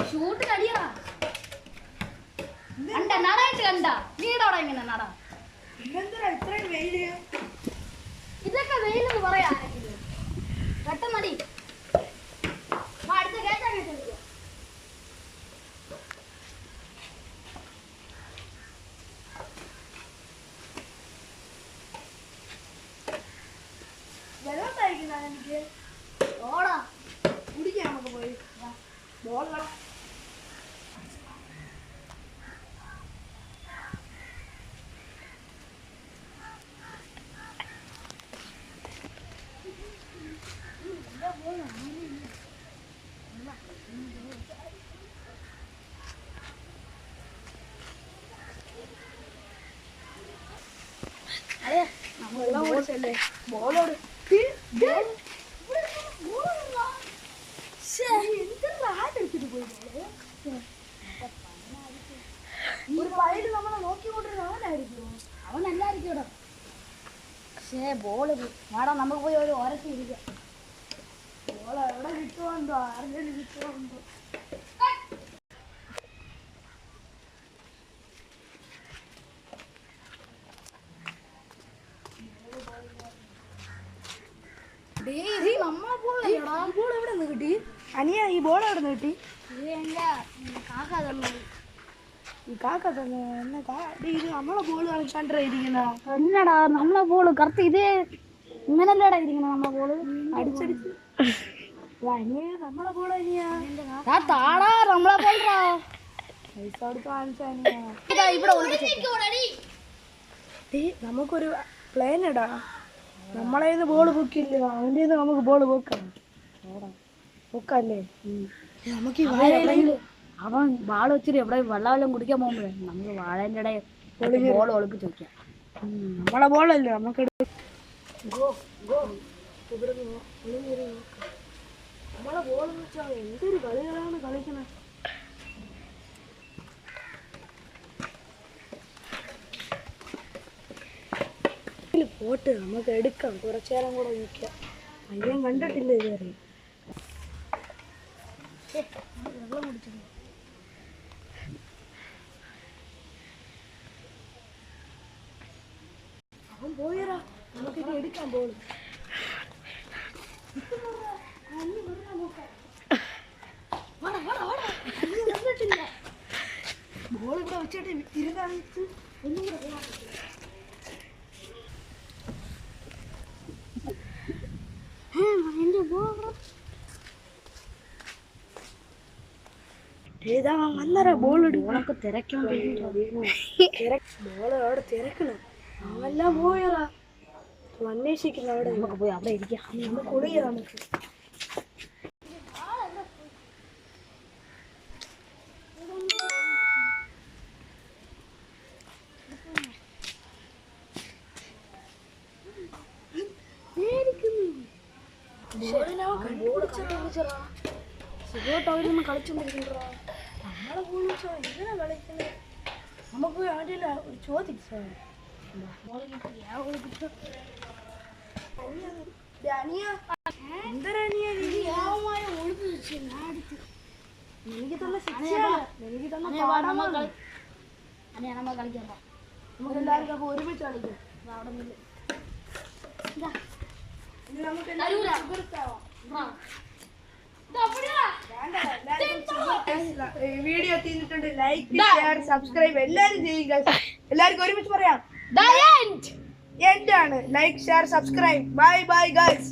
shoot കടിയാ കണ്ട നടായിട്ട് കണ്ട വീടോടെ ഇങ്ങനെ നട ഇതൊക്കെ വെയിലെന്ന് പറയാ പെട്ടെന്നടി അടുത്ത കേട്ടാ വെള്ളം കഴിക്കുന്ന എനിക്ക് ഓടാ കുടിക്കാം നമുക്ക് പോയി ബോൾ വെള്ളം കുടിച്ചല്ലേ ബോളോട് ഒരു വയല് നമ്മളെ നോക്കിക്കൊണ്ടിരുന്ന അവനായിരിക്കും അവനല്ലായിരിക്കും പക്ഷേ ബോള് വാടാ നമുക്ക് പോയി ഒരു ഓരത്തിൽ ഇരിക്കാം ബോൾ എവിടെ കിട്ടുമെന്തോ ആരുടെയും കിട്ടുമെന്തോ കിട്ടി അനിയ ഈ ബോൾ എവിടെ നിന്ന് കിട്ടി ഈ കാക്ക തന്നെ ഇത് നമ്മളെ ബോൾ കളിച്ചാണ്ടിരിക്കുന്ന എന്നടാ നമ്മളെ ബോള് കറക്റ്റ് ഇതേ ഇങ്ങനല്ലേടാ ഇരിക്കണം നമ്മളെ ബോള് അടിച്ചടിച്ച് അനിയ നമ്മളെ ബോൾ അനിയാ താടാ നമ്മളെ ബോളാ പൈസ കൊടുത്ത് വാങ്ങിച്ച അനിയ ഇവിടെ നമുക്കൊരു പ്ലെയിൻ ഇടാ നമ്മളേന്ന് ബോൾ പൊക്കില്ല അവൻ്റെ നമുക്ക് ബോൾ പൊക്കാം പൊക്കല്ലേ നമുക്ക് അവൻ വാള വെച്ചിട്ട് എവിടെ വെള്ളം കുടിക്കാൻ പോകുമ്പോഴേ നമുക്ക് വാഴേൻ്റെ ഇടയിൽ ബോൾ ഒളിപ്പിച്ച് വെക്കാം നമ്മളെ ബോളല്ലേ നമുക്ക് നമ്മളെ ബോൾ വെച്ചാൽ എന്തൊരു കളികളാണ് കളിക്കുന്നത് പോട്ട് നമുക്ക് എടുക്കാം കുറച്ചേരം കൂടെ നിൽക്കാം അയ്യം കണ്ടിട്ടില്ല ഇതുവരെ വെള്ളം കുടിച്ചില്ല അവൻ പോയറാ നമുക്കിത് എടുക്കാം ബോൾ ബോൾ ഇവിടെ വെച്ചിട്ട് തിരുകാണിച്ച് ഒന്നും കൂടെ പോകാൻ ബോൾ ഉണക്ക് തിരക്കോണ്ട് ബോൾ അവിടെ തിരക്കണം അവെല്ലാം പോയതാ അന്വേഷിക്കുന്ന അവിടെ നമുക്ക് പോയി അവിടെ ഇരിക്കാം നമുക്ക് കുളിയാ നമുക്ക് അവരൊന്നും കളിച്ചോണ്ടിരിക്കണ്ടാ നമ്മളെ പോളിച്ചോ ഇങ്ങനെ കളിക്കുന്നത് നമുക്ക് ആദ്യമല്ല ഒരു ചോദിച്ചു എനിക്ക് തന്നെ എനിക്ക് തന്നെ നമുക്ക് എല്ലാവർക്കും അപ്പൊ ഒരുമിച്ച് കളിക്കാം അവിടെ വീഡിയോ തീർന്നിട്ടുണ്ട് ലൈക്ക് ഷെയർ സബ്സ്ക്രൈബ് എല്ലാരും ചെയ്യുക എല്ലാവർക്കും ഒരുമിച്ച് പറയാം എന്താണ് like share subscribe bye bye guys